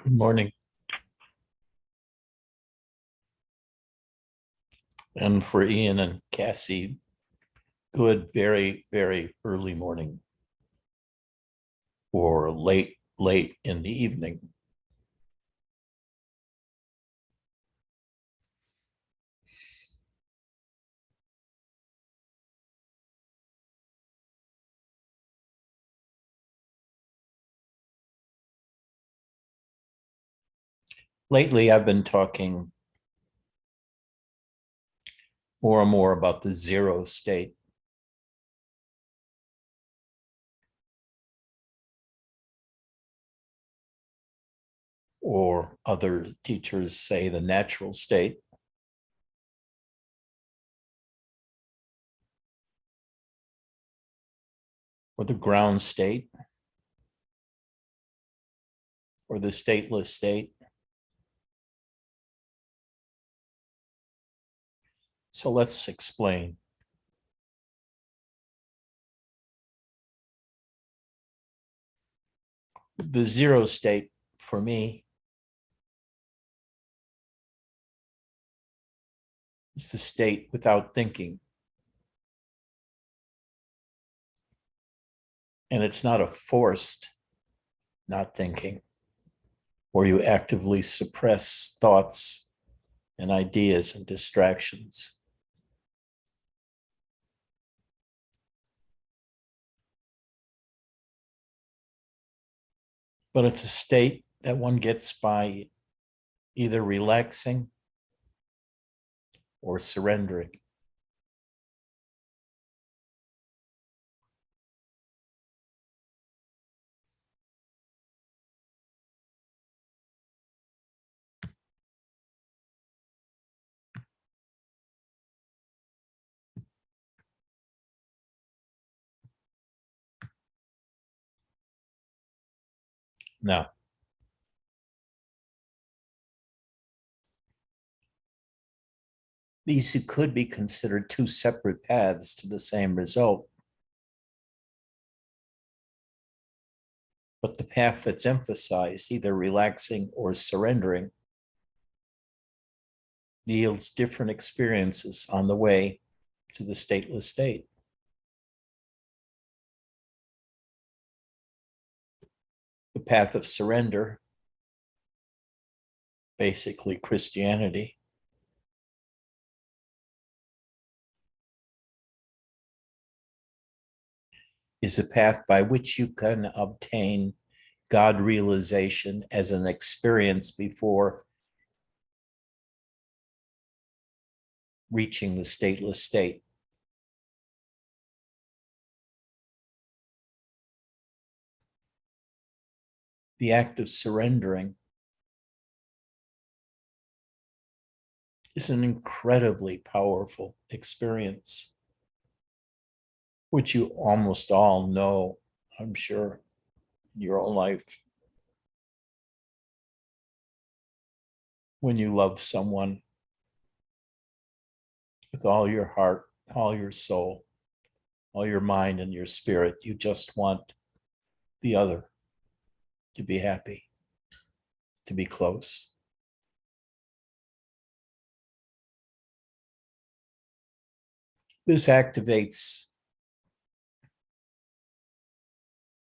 Good morning. And for Ian and Cassie, good, very, very early morning or late, late in the evening. Lately, I've been talking more and more about the zero state, or other teachers say the natural state, or the ground state, or the stateless state. So let's explain. The zero state for me is the state without thinking. And it's not a forced not thinking, where you actively suppress thoughts and ideas and distractions. But it's a state that one gets by either relaxing or surrendering. Now, these could be considered two separate paths to the same result. But the path that's emphasized, either relaxing or surrendering, yields different experiences on the way to the stateless state. The path of surrender, basically Christianity, is a path by which you can obtain God realization as an experience before reaching the stateless state. The act of surrendering is an incredibly powerful experience, which you almost all know, I'm sure, in your own life. When you love someone with all your heart, all your soul, all your mind and your spirit, you just want the other to be happy, to be close. This activates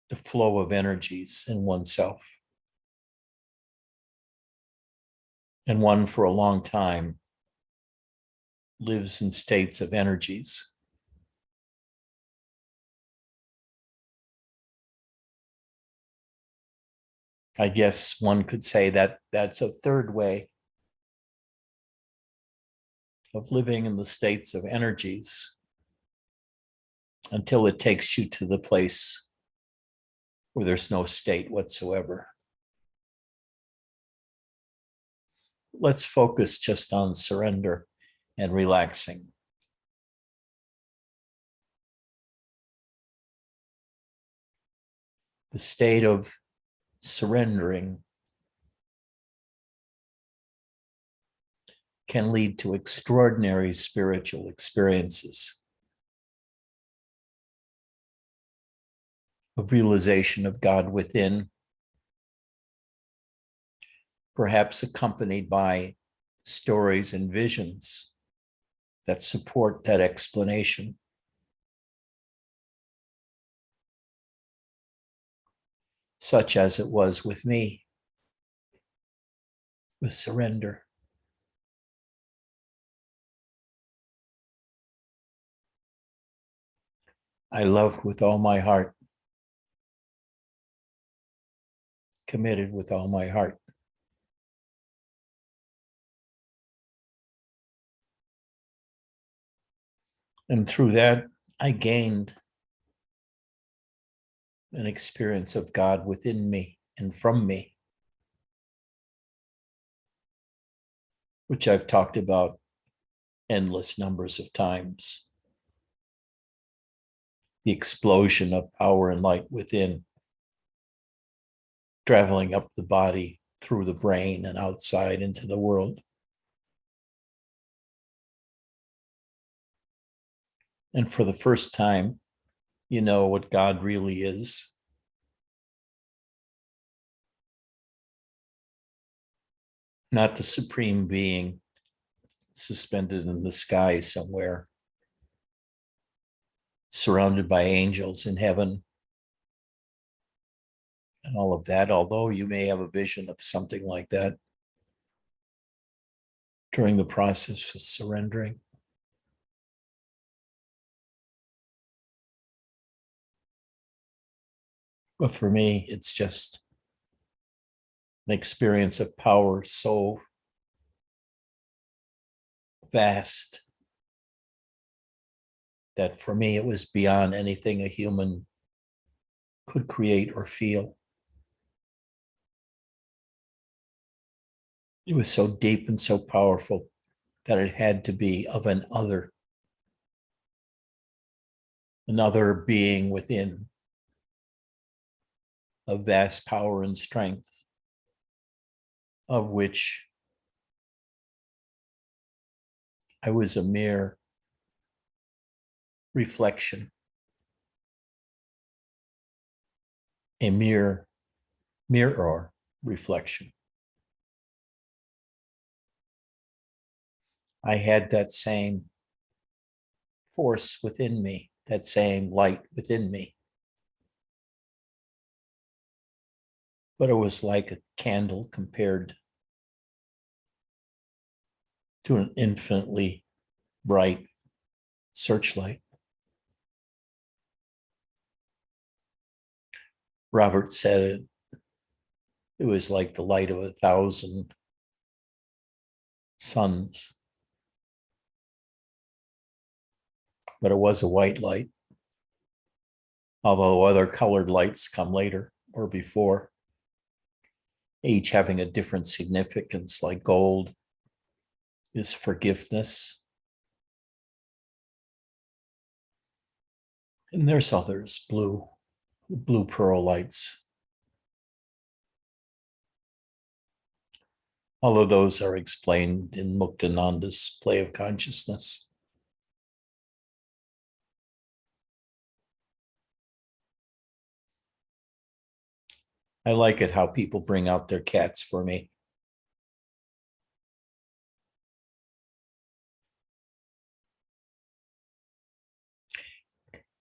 the flow of energies in oneself. And one, for a long time, lives in states of energies. I guess one could say that that's a third way of living in the states of energies until it takes you to the place where there's no state whatsoever. Let's focus just on surrender and relaxing. The state of surrendering can lead to extraordinary spiritual experiences of realization of God within, perhaps accompanied by stories and visions that support that explanation. Such as it was with me, with surrender. I love with all my heart, committed with all my heart. And through that, I gained an experience of God within me and from me, which I've talked about endless numbers of times. The explosion of power and light within, traveling up the body, through the brain and outside into the world. And for the first time, you know what God really is. Not the supreme being suspended in the sky somewhere, surrounded by angels in heaven and all of that, although you may have a vision of something like that during the process of surrendering. But for me, it's just an experience of power so vast that for me, it was beyond anything a human could create or feel. It was so deep and so powerful that it had to be of another being within, of vast power and strength, of which I was a mere reflection, a mere mirror reflection. I had that same force within me, that same light within me. But it was like a candle compared to an infinitely bright searchlight. Robert said it was like the light of 1,000 suns. But it was a white light, although other colored lights come later or before, each having a different significance, like gold is forgiveness. And there's others, blue pearl lights. All of those are explained in Muktananda's play of consciousness. I like it how people bring out their cats for me.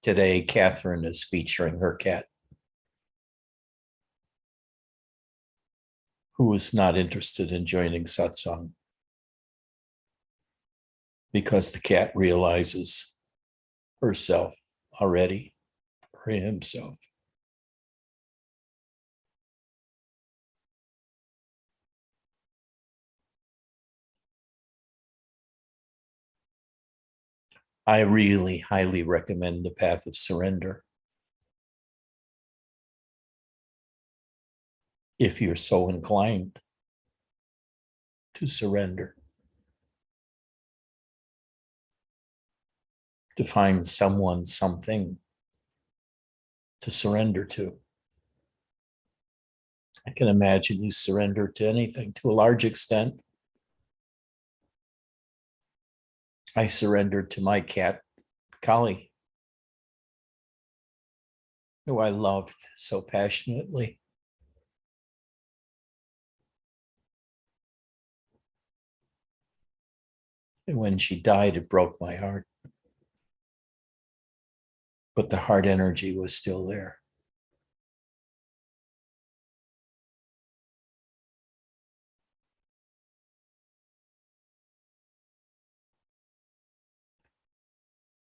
Today, Catherine is featuring her cat, who is not interested in joining satsang because the cat realizes herself already, or himself. I really highly recommend the path of surrender. If you're so inclined to surrender, to find someone, something to surrender to. I can imagine you surrender to anything to a large extent. I surrendered to my cat, Kali, who I loved so passionately. And when she died, it broke my heart. But the heart energy was still there.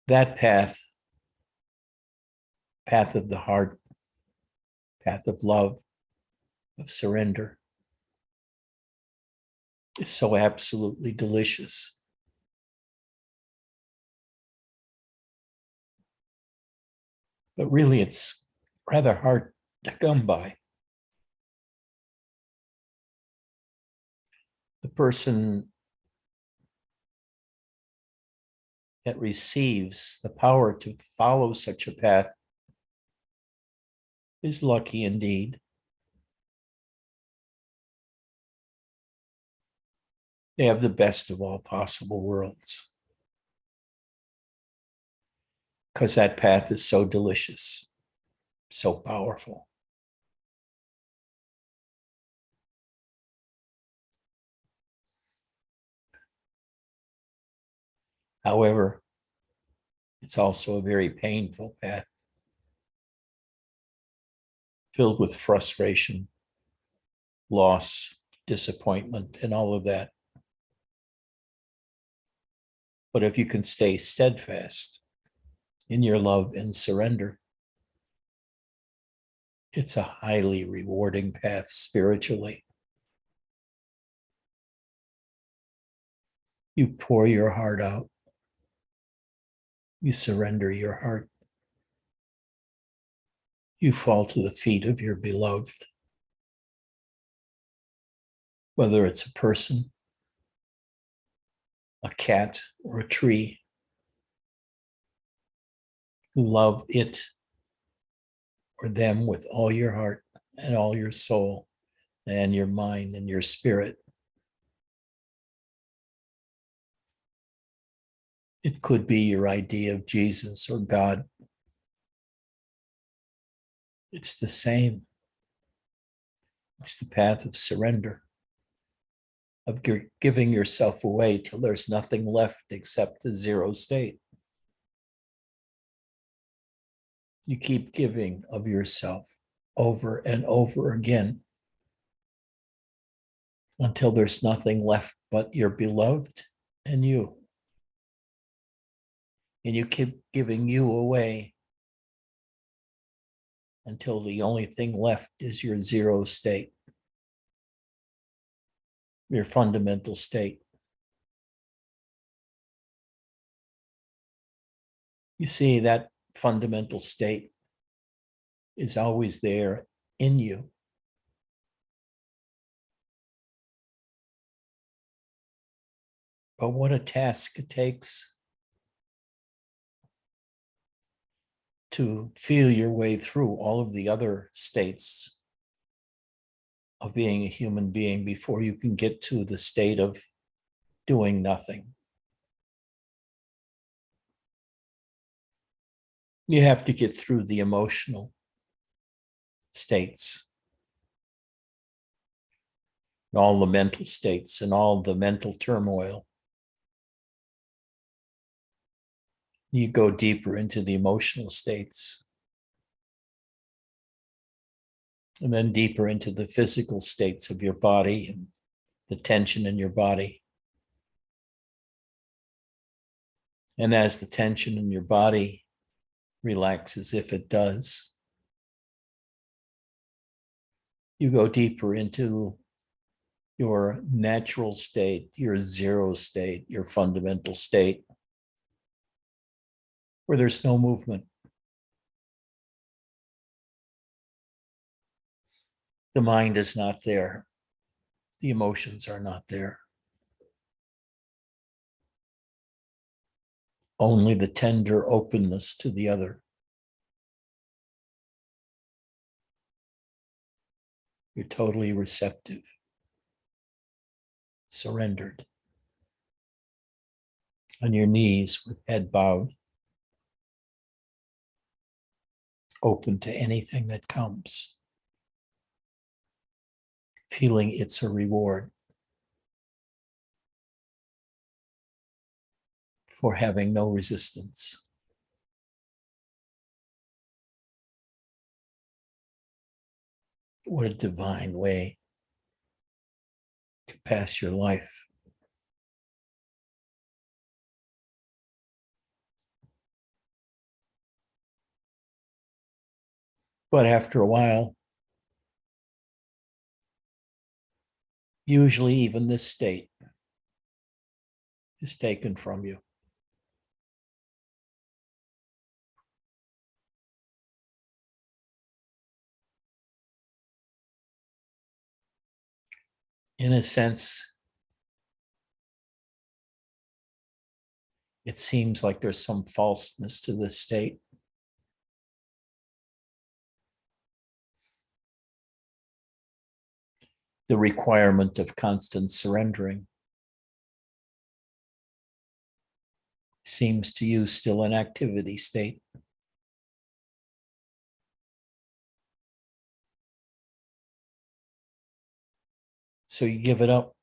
That path of the heart, path of love, of surrender, is so absolutely delicious. But really, it's rather hard to come by. The person that receives the power to follow such a path is lucky indeed. They have the best of all possible worlds, because that path is so delicious, so powerful. However, it's also a very painful path, filled with frustration, loss, disappointment, and all of that. But if you can stay steadfast in your love and surrender, it's a highly rewarding path spiritually. You pour your heart out. You surrender your heart. You fall to the feet of your beloved. Whether it's a person, a cat, or a tree, you love it or them with all your heart and all your soul and your mind and your spirit. It could be your idea of Jesus or God. It's the same. It's the path of surrender, of giving yourself away till there's nothing left except the zero state. You keep giving of yourself over and over again until there's nothing left but your beloved and you. And you keep giving you away until the only thing left is your zero state, your fundamental state. You see, that fundamental state is always there in you. But what a task it takes to feel your way through all of the other states of being a human being before you can get to the state of doing nothing. You have to get through the emotional states, and all the mental states, and all the mental turmoil. You go deeper into the emotional states, and then deeper into the physical states of your body and the tension in your body. And as the tension in your body relaxes, if it does, you go deeper into your natural state, your zero state, your fundamental state, where there's no movement. The mind is not there. The emotions are not there. Only the tender openness to the other. You're totally receptive, surrendered, on your knees with head bowed, open to anything that comes, feeling it's a reward. for having no resistance. What a divine way to pass your life. But after a while, usually even this state is taken from you. In a sense, it seems like there's some falseness to this state. The requirement of constant surrendering seems to you still an activity state. So you give it up.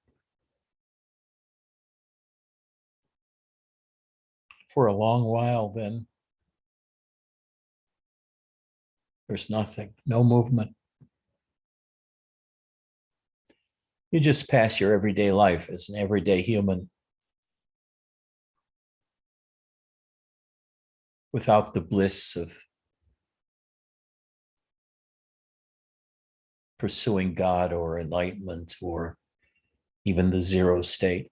For a long while, then there's nothing, no movement. You just pass your everyday life as an everyday human without the bliss of pursuing God or enlightenment or even the zero state.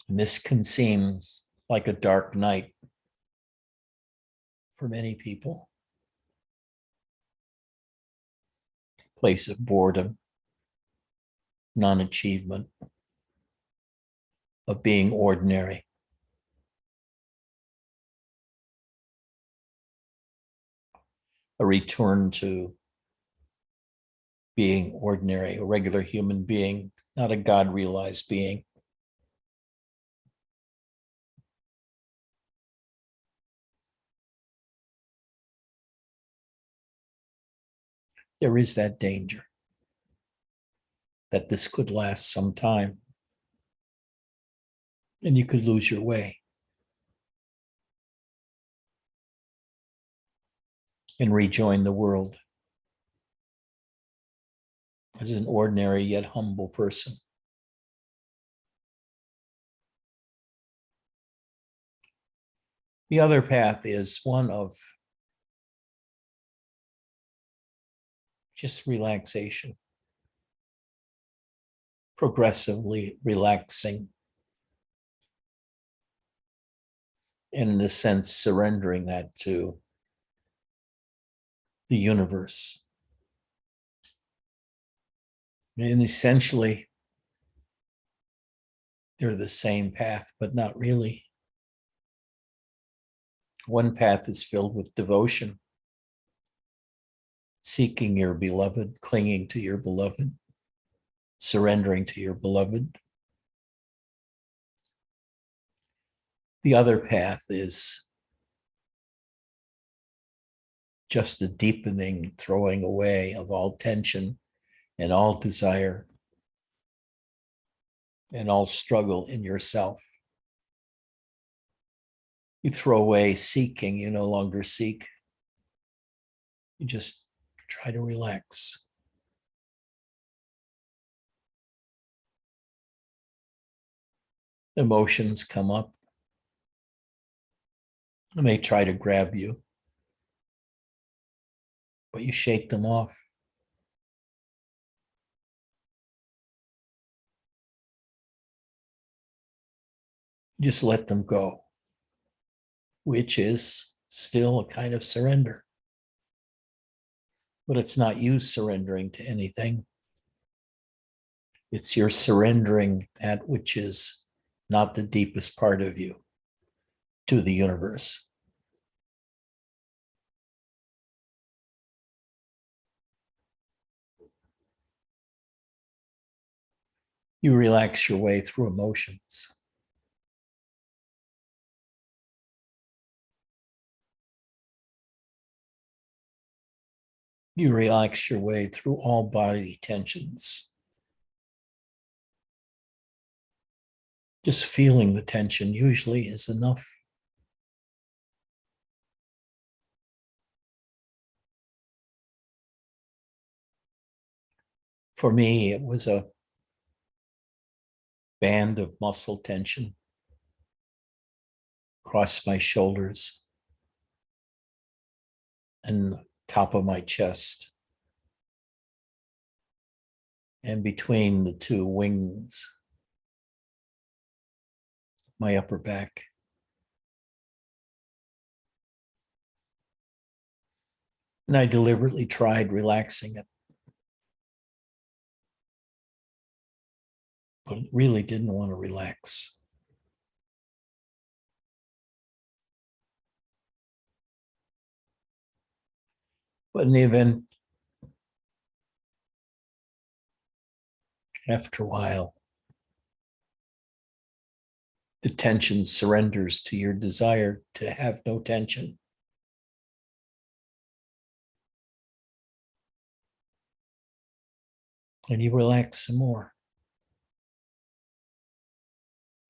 And this can seem like a dark night for many people. Place of boredom, non-achievement, of being ordinary. A return to being ordinary, a regular human being, not a God-realized being. There is that danger that this could last some time and you could lose your way and rejoin the world as an ordinary yet humble person. The other path is one of just relaxation, progressively relaxing, and in a sense, surrendering that to the universe. And essentially, they're the same path, but not really. One path is filled with devotion, seeking your beloved, clinging to your beloved, surrendering to your beloved. The other path is just a deepening, throwing away of all tension and all desire and all struggle in yourself. You throw away seeking, you no longer seek. You just try to relax. Emotions come up and they try to grab you, but you shake them off. Just let them go, which is still a kind of surrender. But it's not you surrendering to anything. It's your surrendering that which is not the deepest part of you to the universe. You relax your way through emotions. You relax your way through all body tensions. Just feeling the tension usually is enough. For me, it was a band of muscle tension across my shoulders and the top of my chest and between the two wings, my upper back. And I deliberately tried relaxing it, but really didn't want to relax. But in the event, after a while, the tension surrenders to your desire to have no tension. And you relax some more.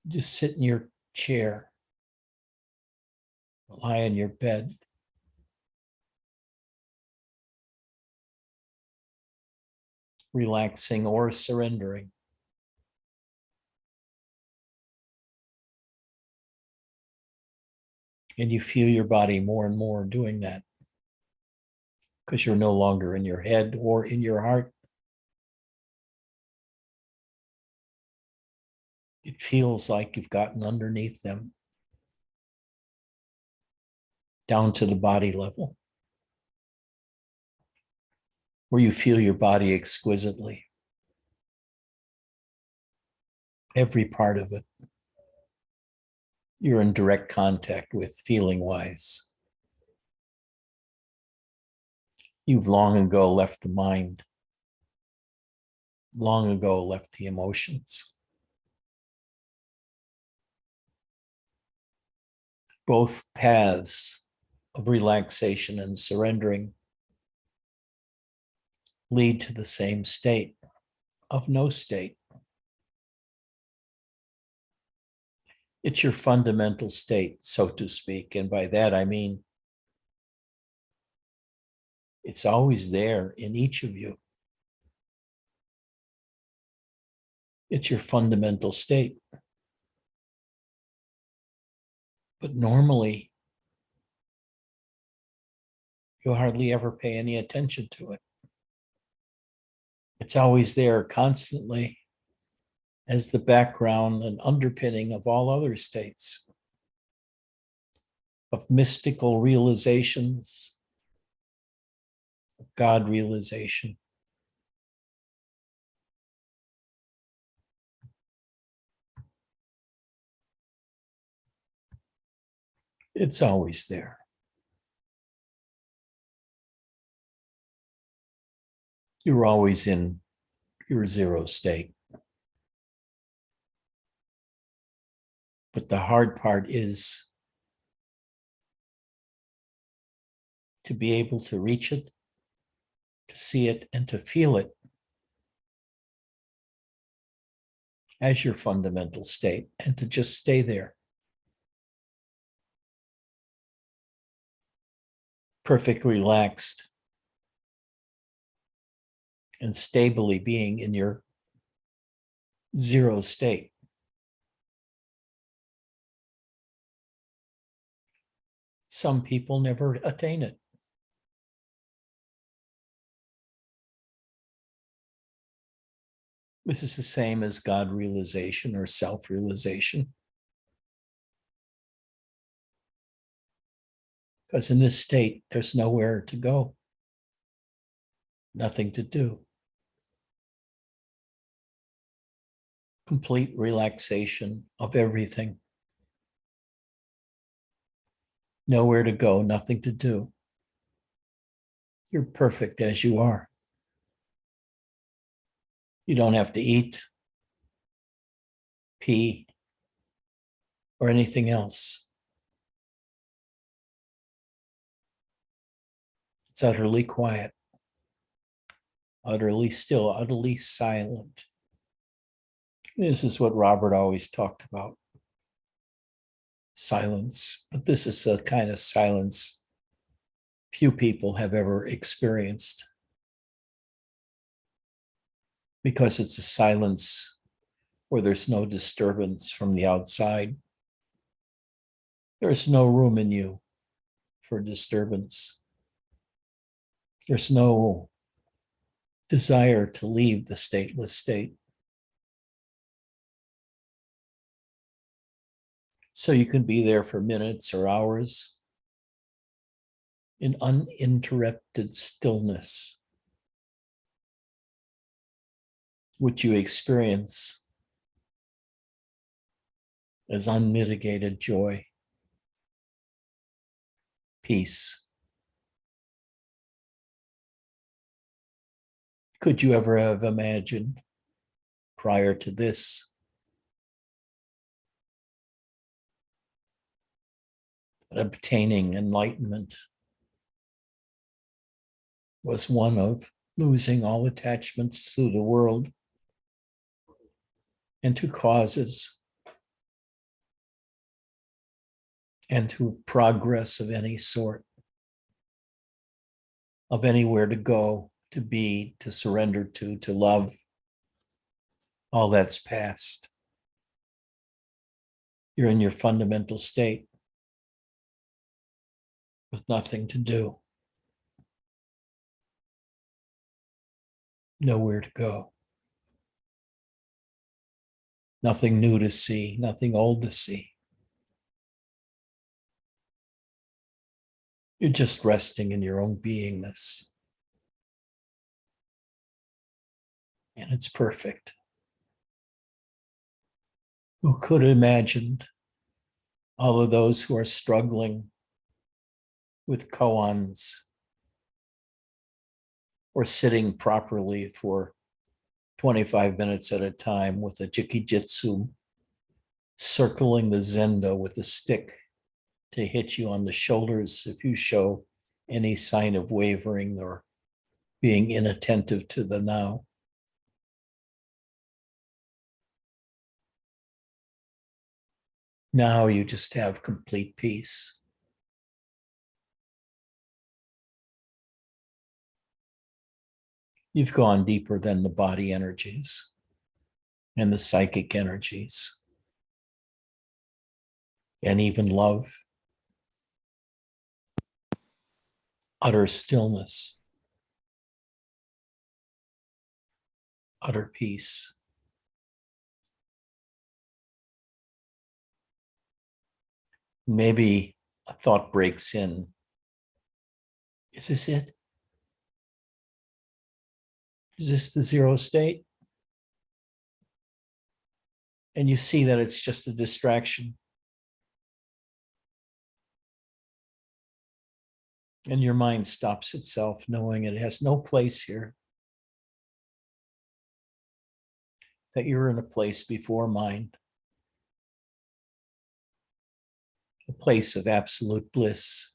Just sit in your chair, lie in your bed, relaxing or surrendering. And you feel your body more and more doing that because you're no longer in your head or in your heart. It feels like you've gotten underneath them, down to the body level, where you feel your body exquisitely, every part of it. You're in direct contact with feeling wise. You've long ago left the mind, long ago left the emotions. Both paths of relaxation and surrendering lead to the same state of no state. It's your fundamental state, so to speak. And by that, I mean, it's always there in each of you. It's your fundamental state. But normally, you hardly ever pay any attention to it. It's always there constantly as the background and underpinning of all other states of mystical realizations, of God realization. It's always there. You're always in your zero state. But the hard part is to be able to reach it, to see it, and to feel it as your fundamental state, and to just stay there. Perfect, relaxed, and stably being in your zero state. Some people never attain it. This is the same as God realization or self-realization. Because in this state, there's nowhere to go, nothing to do. Complete relaxation of everything. Nowhere to go, nothing to do. You're perfect as you are. You don't have to eat, pee, or anything else. It's utterly quiet, utterly still, utterly silent. This is what Robert always talked about, silence. But this is a kind of silence few people have ever experienced, because it's a silence where there's no disturbance from the outside. There's no room in you for disturbance. There's no desire to leave the stateless state. So you can be there for minutes or hours in uninterrupted stillness, which you experience as unmitigated joy, peace. Could you ever have imagined prior to this that obtaining enlightenment was one of losing all attachments to the world and to causes and to progress of any sort, of anywhere to go, to be, to surrender to love? All that's past. You're in your fundamental state with nothing to do, nowhere to go, nothing new to see, nothing old to see. You're just resting in your own beingness. And it's perfect. Who could have imagined all of those who are struggling with koans or sitting properly for 25 minutes at a time with a jikijitsu, circling the zendo with a stick to hit you on the shoulders if you show any sign of wavering or being inattentive to the now. Now you just have complete peace. You've gone deeper than the body energies and the psychic energies and even love. Utter stillness, utter peace. Maybe a thought breaks in. Is this it? Is this the zero state? And you see that it's just a distraction. And your mind stops itself, knowing it has no place here, that you're in a place before mind, a place of absolute bliss,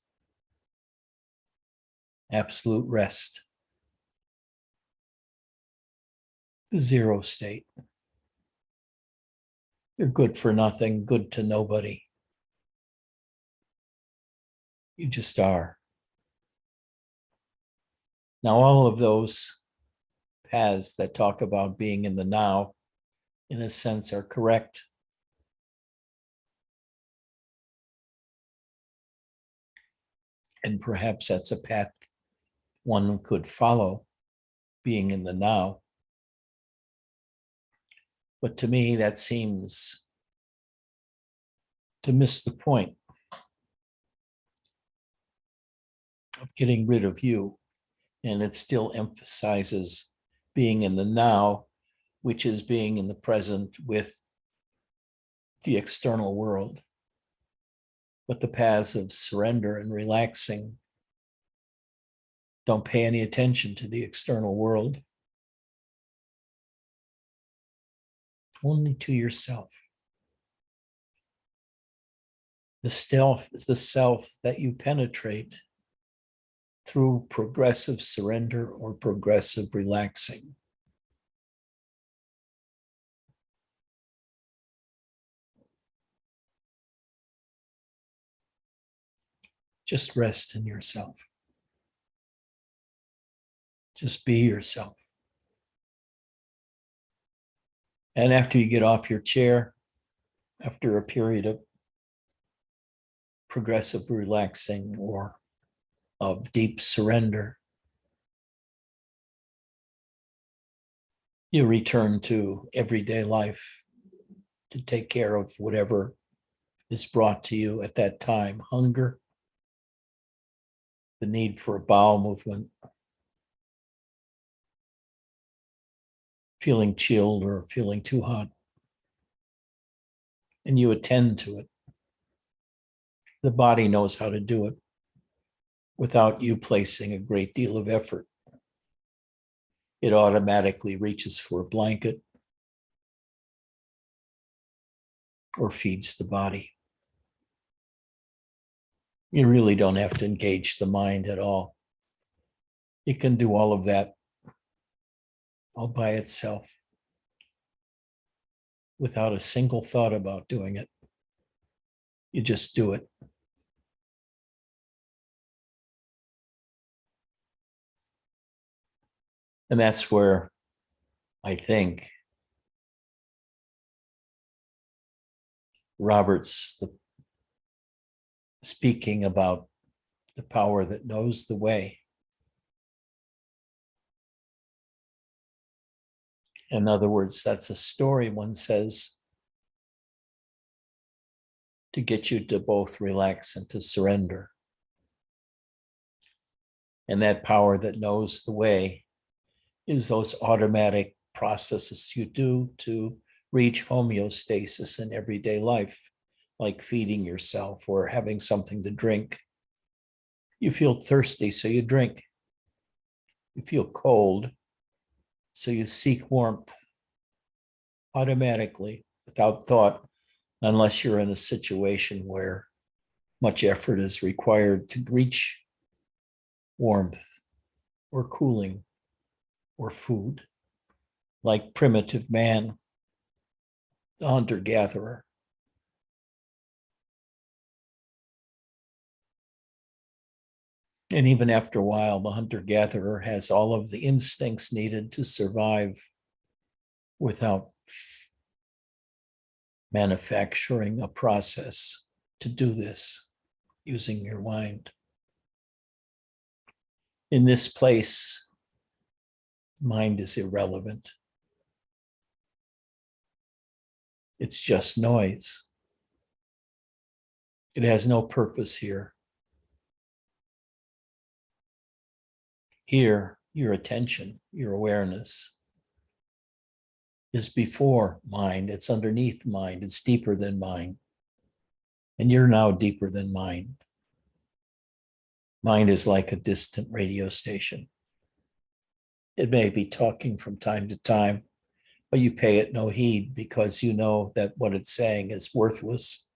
absolute rest, the zero state. You're good for nothing, good to nobody. You just are. Now, all of those paths that talk about being in the now, in a sense, are correct. And perhaps that's a path one could follow, being in the now. But to me, that seems to miss the point of getting rid of you. And it still emphasizes being in the now, which is being in the present with the external world. But the paths of surrender and relaxing don't pay any attention to the external world, only to yourself. The self that you penetrate through progressive surrender or progressive relaxing. Just rest in yourself. Just be yourself. And after you get off your chair, after a period of progressive relaxing or of deep surrender, you return to everyday life to take care of whatever is brought to you at that time. Hunger, the need for a bowel movement, feeling chilled or feeling too hot. And you attend to it. The body knows how to do it without you placing a great deal of effort. It automatically reaches for a blanket or feeds the body. You really don't have to engage the mind at all. It can do all of that all by itself without a single thought about doing it. You just do it. And that's where I think Robert's speaking about the power that knows the way. In other words, that's a story one says to get you to both relax and to surrender. And that power that knows the way is those automatic processes you do to reach homeostasis in everyday life, like feeding yourself or having something to drink. You feel thirsty, so you drink. You feel cold, so you seek warmth automatically without thought, unless you're in a situation where much effort is required to reach warmth or cooling or food, like primitive man, the hunter-gatherer. And even after a while, the hunter-gatherer has all of the instincts needed to survive without manufacturing a process to do this using your mind. In this place, mind is irrelevant. It's just noise. It has no purpose here. Here, your attention, your awareness is before mind. It's underneath mind. It's deeper than mind. And you're now deeper than mind. Mind is like a distant radio station. It may be talking from time to time, but you pay it no heed because you know that what it's saying is worthless.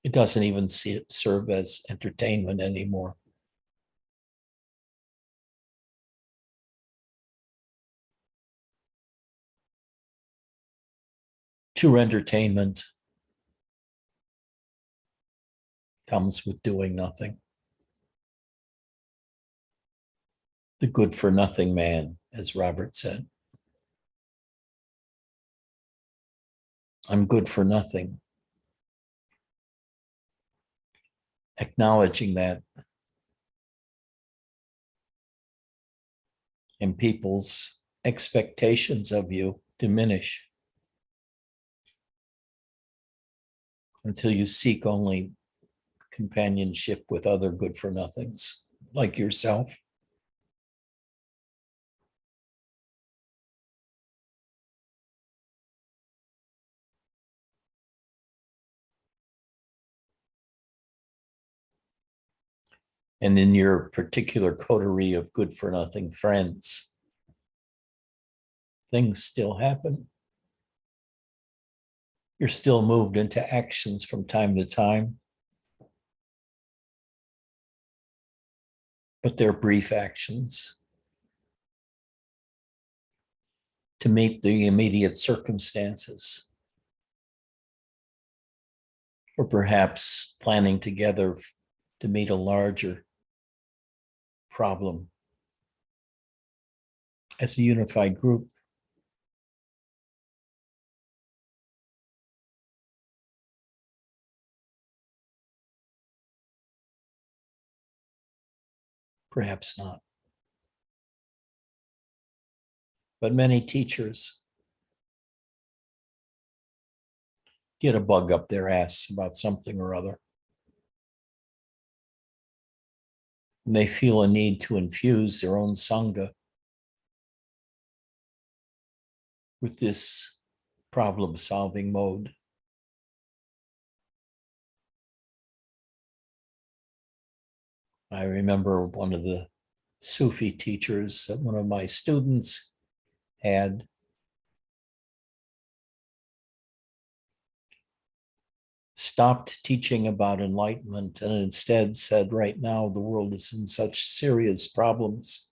It doesn't even serve as entertainment anymore. True entertainment comes with doing nothing. The good for nothing man, as Robert said. I'm good for nothing. Acknowledging that, and people's expectations of you diminish until you seek only companionship with other good for nothings like yourself. And in your particular coterie of good for nothing friends, things still happen. You're still moved into actions from time to time, but they're brief actions to meet the immediate circumstances. or perhaps planning together to meet a larger problem as a unified group. Perhaps not. But many teachers get a bug up their ass about something or other. And they feel a need to infuse their own Sangha with this problem-solving mode. I remember one of the Sufi teachers that one of my students had stopped teaching about enlightenment and instead said, right now, the world is in such serious problems.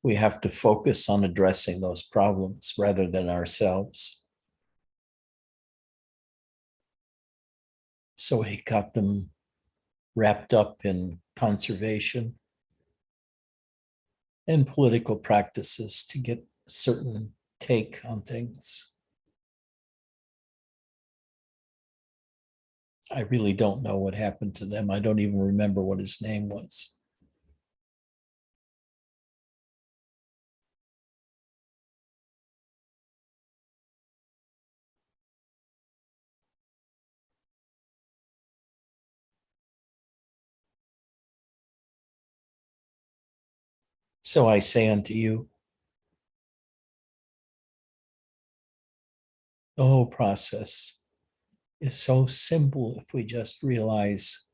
We have to focus on addressing those problems rather than ourselves. So he got them wrapped up in conservation and political practices to get a certain take on things. I really don't know what happened to them. I don't even remember what his name was. So I say unto you, the whole process is so simple if we just realize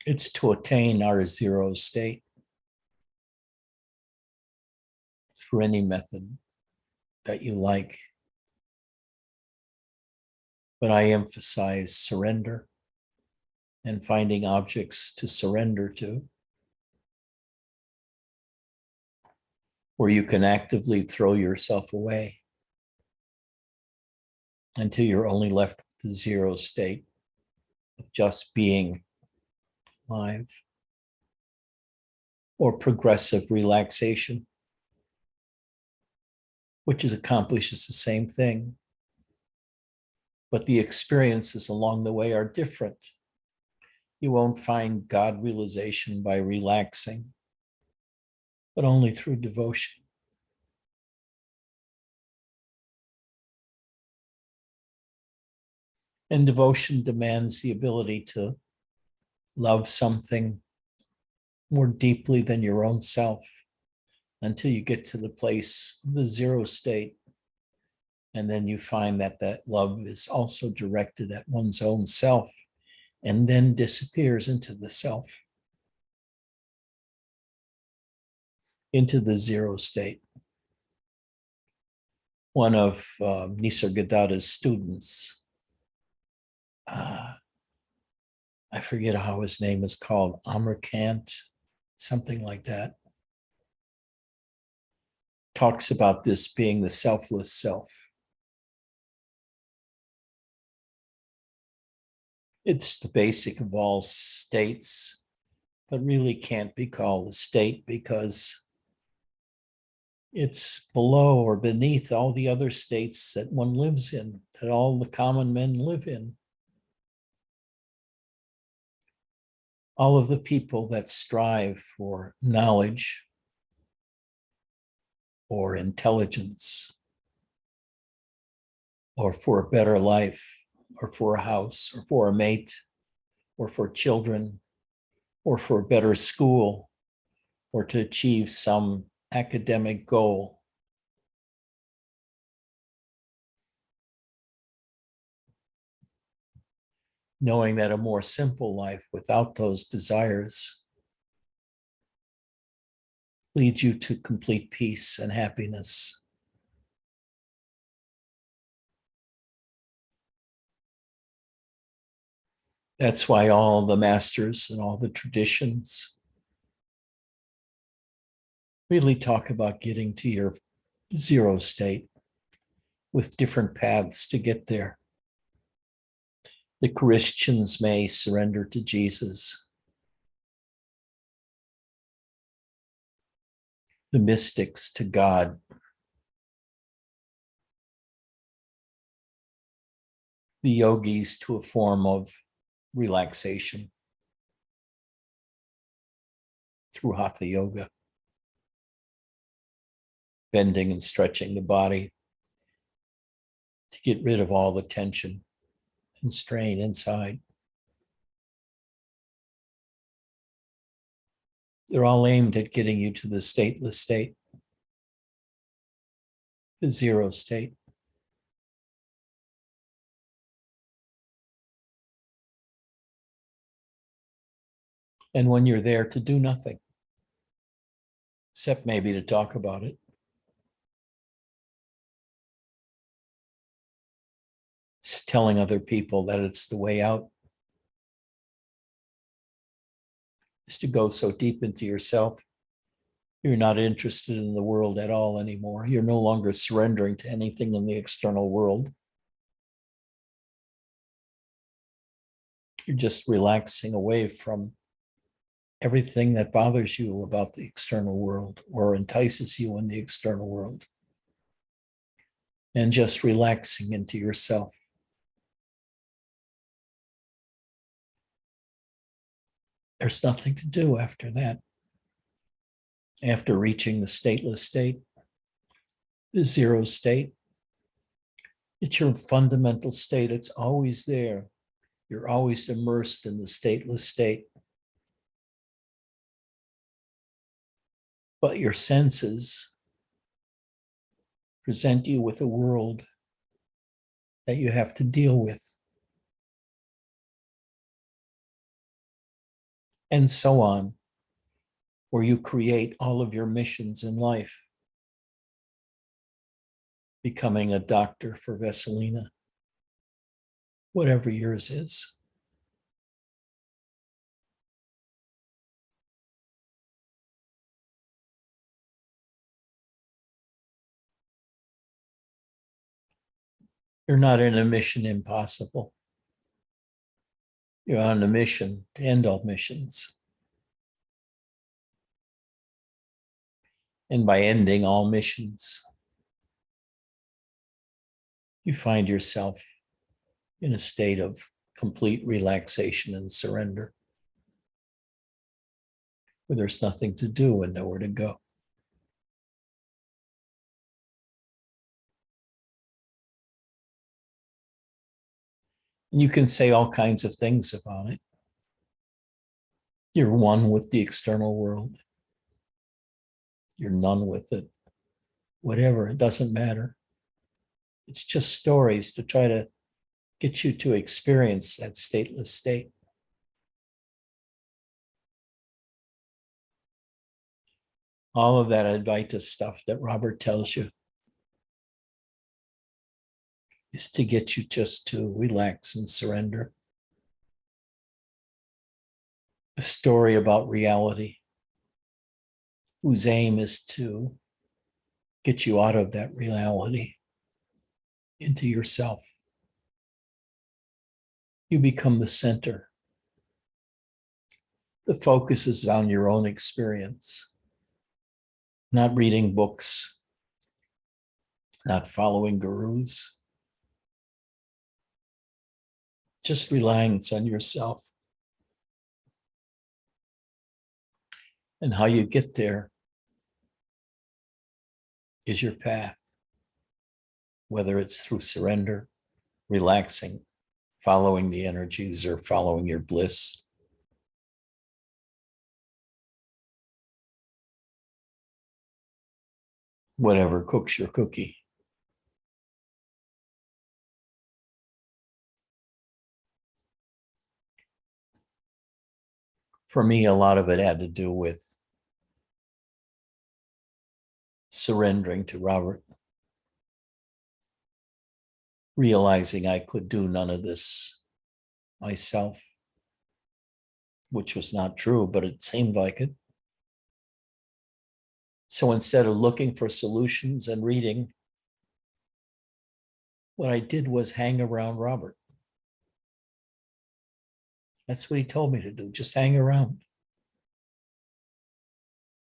it's to attain our zero state through any method that you like. But I emphasize surrender and finding objects to surrender to, where you can actively throw yourself away until you're only left with the zero state of just being alive, or progressive relaxation, which accomplishes the same thing. But the experiences along the way are different. You won't find God realization by relaxing, but only through devotion. And devotion demands the ability to love something more deeply than your own self until you get to the place of the zero state. And then you find that that love is also directed at one's own self and then disappears into the self, into the zero state. One of Nisargadatta's students, I forget how his name is called, Amarkant, something like that, talks about this being the selfless self. It's the basic of all states, but really can't be called a state because it's below or beneath all the other states that one lives in, that all the common men live in. All of the people that strive for knowledge or intelligence or for a better life or for a house or for a mate or for children or for a better school or to achieve some academic goal. Knowing that a more simple life without those desires leads you to complete peace and happiness. That's why all the masters and all the traditions really talk about getting to your zero state, with different paths to get there. The Christians may surrender to Jesus. The mystics to God. The yogis to a form of relaxation through hatha yoga, bending and stretching the body to get rid of all the tension and strain inside. They're all aimed at getting you to the stateless state, the zero state. And when you're there, to do nothing, except maybe to talk about it. It's telling other people that it's the way out. Is to go so deep into yourself, you're not interested in the world at all anymore. You're no longer surrendering to anything in the external world. You're just relaxing away from everything that bothers you about the external world or entices you in the external world. And just relaxing into yourself. There's nothing to do after that. After reaching the stateless state, the zero state, it's your fundamental state. It's always there. You're always immersed in the stateless state. But your senses present you with a world that you have to deal with. And so on, where you create all of your missions in life. Becoming a doctor for Vesselina, whatever yours is. You're not in a mission impossible. You're on a mission to end all missions. And by ending all missions, you find yourself in a state of complete relaxation and surrender, where there's nothing to do and nowhere to go. And you can say all kinds of things about it. You're one with the external world. You're none with it. Whatever, it doesn't matter. It's just stories to try to get you to experience that stateless state. All of that Advaita stuff that Robert tells you is to get you just to relax and surrender. A story about reality whose aim is to get you out of that reality into yourself. You become the center. The focus is on your own experience, not reading books, not following gurus, just reliance on yourself. And how you get there is your path, whether it's through surrender, relaxing, following the energies, or following your bliss. Whatever cooks your cookie. For me, a lot of it had to do with surrendering to Robert, realizing I could do none of this myself, which was not true, but it seemed like it. So instead of looking for solutions and reading, what I did was hang around Robert. That's what he told me to do. Just hang around.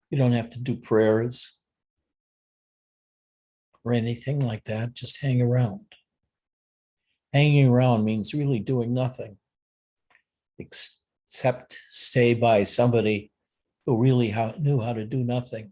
You don't have to do prayers or anything like that. Just hang around. Hanging around means really doing nothing except stay by somebody who really knew how to do nothing.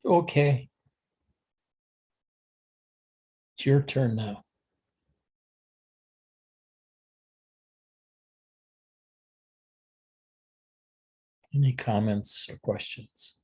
Okay, it's your turn now. Any comments or questions?